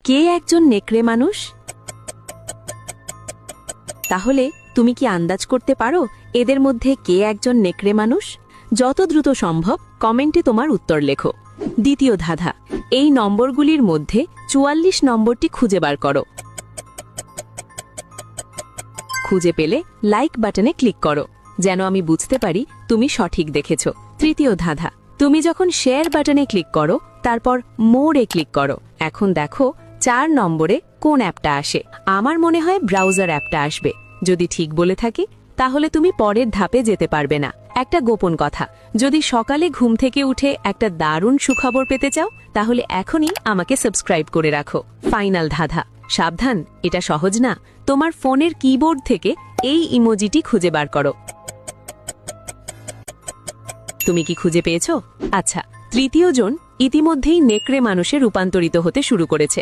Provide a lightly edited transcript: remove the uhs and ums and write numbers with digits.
কে একজন নেকড়ে মানুষ? তাহলে তুমি কি আন্দাজ করতে পারো এদের মধ্যে কে একজন নেকড়ে মানুষ? যত দ্রুত সম্ভব কমেন্টে তোমার উত্তর লেখো। দ্বিতীয় ধাঁধা, এই নম্বরগুলির মধ্যে ৪৪ নম্বরটি খুঁজে বার করো। খুঁজে পেলে লাইক বাটনে ক্লিক করো, যেন আমি বুঝতে পারি তুমি সঠিক দেখেছ। তৃতীয় ধাঁধা, তুমি যখন শেয়ার বাটনে ক্লিক করো তারপর মোড়ে ক্লিক করো, এখন দেখো ৪ নম্বরে কোন অ্যাপটা আসে। আমার মনে হয় ব্রাউজার অ্যাপটা আসবে। যদি ঠিক বলে থাকি তাহলে তুমি পরের ধাপে যেতে পারবে না। একটা গোপন কথা, যদি সকালে ঘুম থেকে উঠে একটা দারুণ সুখবর পেতে চাও তাহলে এখনই আমাকে সাবস্ক্রাইব করে রাখো। ফাইনাল ধাঁধা, সাবধান, এটা সহজ না। তোমার ফোনের কিবোর্ড থেকে এই ইমোজিটি খুঁজে বার করো। তুমি কি খুঁজে পেয়েছো? আচ্ছা, তৃতীয় জন ইতিমধ্যেই নেকড়ে মানুষে রূপান্তরিত হতে শুরু করেছে।